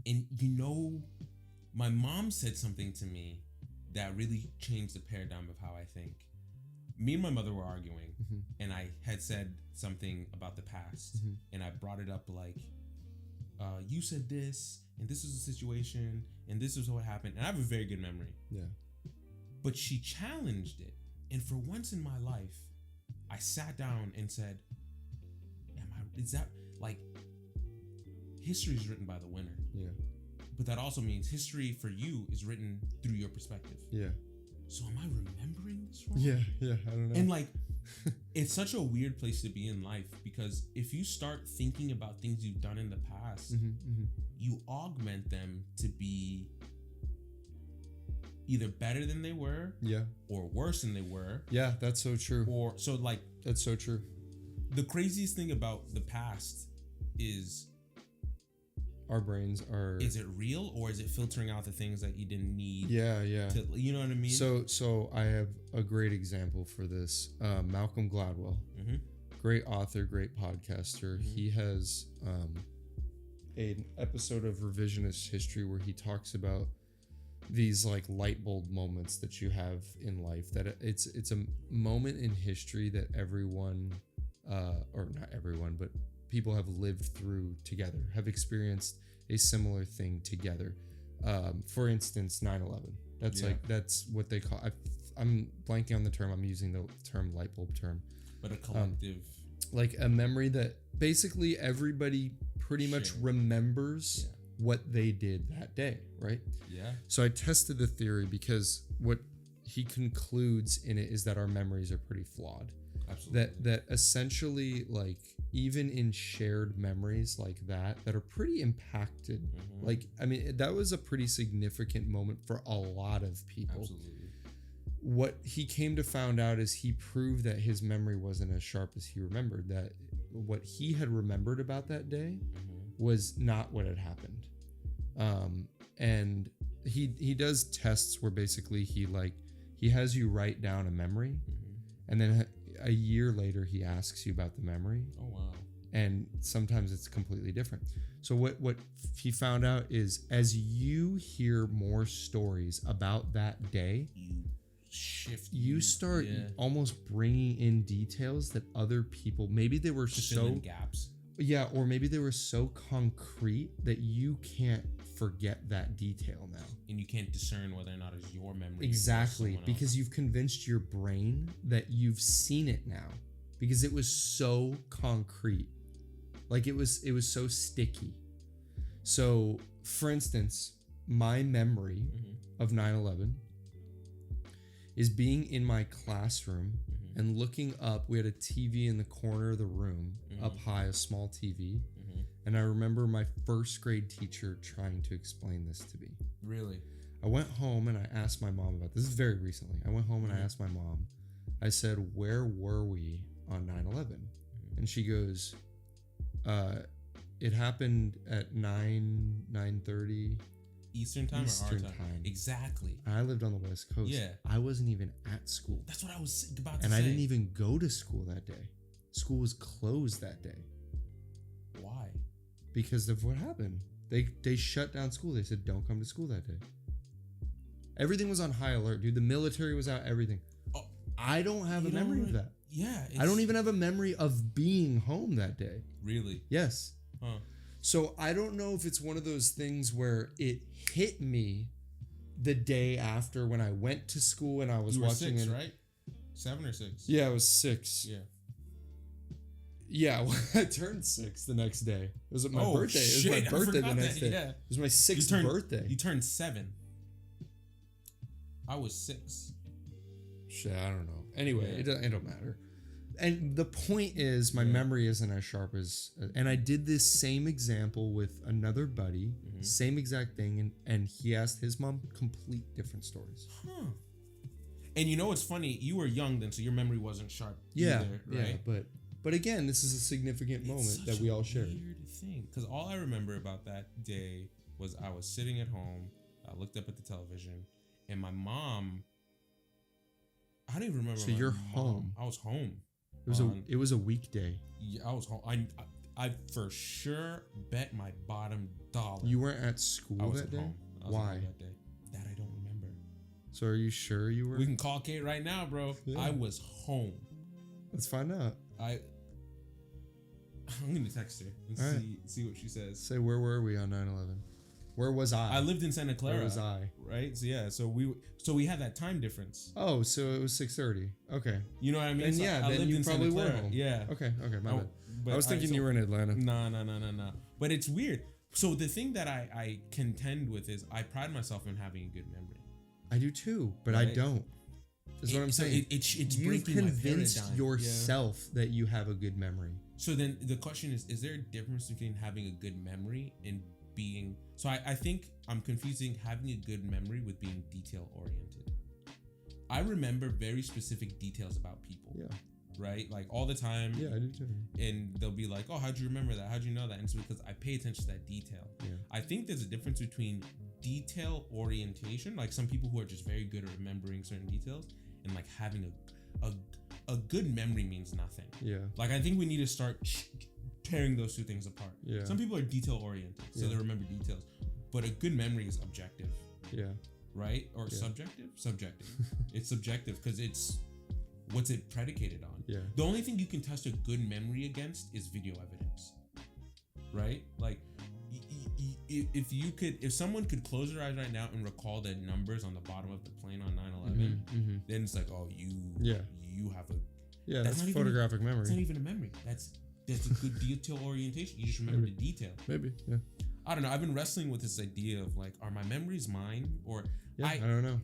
And my mom said something to me that really changed the paradigm of how I think. Me and my mother were arguing, and I had said something about the past, and I brought it up like, you said this, and this was the situation, and this is what happened. And I have a very good memory. Yeah. But she challenged it. And for once in my life, I sat down and said, is that like, history is written by the winner. Yeah. But that also means history for you is written through your perspective. Yeah. So am I remembering this wrong? Yeah, I don't know. And like, it's such a weird place to be in life, because if you start thinking about things you've done in the past, you augment them to be either better than they were, or worse than they were. Yeah, that's so true. Or so like, that's so true. The craziest thing about the past is our brains are. Is it real, or is it filtering out the things that you didn't need? Yeah. To, you know what I mean? So I have a great example for this. Malcolm Gladwell, great author, great podcaster. He has an episode of Revisionist History where he talks about these like light bulb moments that you have in life. That it's a moment in history that everyone, or not everyone, but people have lived through together, have experienced a similar thing together. For instance, 9/11. That's what they call. I'm blanking on the term. I'm using the term light bulb term. But a collective, like a memory that basically everybody pretty much remembers what they did that day, right? Yeah. So I tested the theory because what he concludes in it is that our memories are pretty flawed. Absolutely. That essentially, like, even in shared memories like that are pretty impacted. Like, I mean, that was a pretty significant moment for a lot of people. Absolutely. What he came to find out is he proved that his memory wasn't as sharp as he remembered, that what he had remembered about that day was not what had happened. And he does tests where basically he has you write down a memory, and then a year later he asks you about the memory. Oh wow. And sometimes it's completely different. So what he found out is, as you hear more stories about that day, you start almost bringing in details that other people, maybe they were so gaps. Yeah, or maybe they were so concrete that you can't forget that detail now. And you can't discern whether or not it's your memory. Exactly, because you've convinced your brain that you've seen it now, because it was so concrete. Like it was so sticky. So, for instance, my memory of 9/11 is being in my classroom and looking up. We had a TV in the corner of the room, up high, a small TV. And I remember my first grade teacher trying to explain this to me. Really? I went home and I asked my mom about this. This is very recently. I went home and I asked my mom, I said, where were we on 9/11? And she goes, it happened at 9:30 Eastern time or our time? Exactly. I lived on the West Coast. Yeah. I wasn't even at school. That's what I was about to say. And I didn't even go to school that day. School was closed that day. Why? Because of what happened. They shut down school. They said, don't come to school that day. Everything was on high alert, dude. The military was out, everything. Oh, I don't have a memory of that. Yeah. I don't even have a memory of being home that day. Really? Yes. Huh. So I don't know if it's one of those things where it hit me the day after when I went to school and I was watching 6, right? 7 or 6? Yeah, I was 6. Yeah. Yeah, well, I turned 6 the next day. It was my birthday. Shit, it was my birthday the next day. Yeah. It was my 6th birthday. You turned 7. I was 6. Shit, I don't know. Anyway, it don't matter. And the point is, my memory isn't as sharp as... And I did this same example with another buddy, same exact thing, and he asked his mom complete different stories. Huh. And you know what's funny? You were young then, so your memory wasn't sharp either, right? Yeah, but again, this is a significant moment that we all shared. It's such a weird thing, because all I remember about that day was I was sitting at home, I looked up at the television, and my mom... I don't even remember. So you're home. I was home. It was a weekday. Yeah, I was home. I for sure bet my bottom dollar. You weren't at school that day? Home. Why? That day. That I don't remember. So are you sure you were? We can call Kate right now, bro. Yeah. I was home. Let's find out. I'm gonna text her and see what she says. Say, where were we on 9/11? Where was I? I lived in Santa Clara. Where was I? Right. So yeah. So we had that time difference. Oh, so it was 6:30. Okay. You know what I mean? And so yeah, I then lived you in probably Santa were Clara. home. Yeah. Okay. My bad. But I was thinking you were in Atlanta. No. But it's weird. So the thing that I contend with is I pride myself in having a good memory. I do too, but right? I don't. That's what I'm saying. It's You've convinced yourself that you have a good memory. So then the question is there a difference between having a good memory and being... So I think I'm confusing having a good memory with being detail oriented. I remember very specific details about people. Yeah. Right? Like all the time. Yeah, I do too. And they'll be like, oh, how'd you remember that? How'd you know that? And it's because I pay attention to that detail. Yeah. I think there's a difference between detail orientation, like some people who are just very good at remembering certain details, and like having a good memory means nothing. Yeah. Like I think we need to start tearing those two things apart. Yeah. Some people are detail oriented, so they remember details. But a good memory is objective. Yeah. Right? Or subjective? Subjective. It's subjective because it's what's it predicated on. Yeah. The only thing you can test a good memory against is video evidence. Right? Like if someone could close their eyes right now and recall the numbers on the bottom of the plane on 9/11, then it's like, oh, you have a... Yeah, that's photographic memory. It's not even a memory. That's a good detail orientation. You just remember the detail. Maybe, yeah. I don't know. I've been wrestling with this idea of like, are my memories mine? Or I don't know.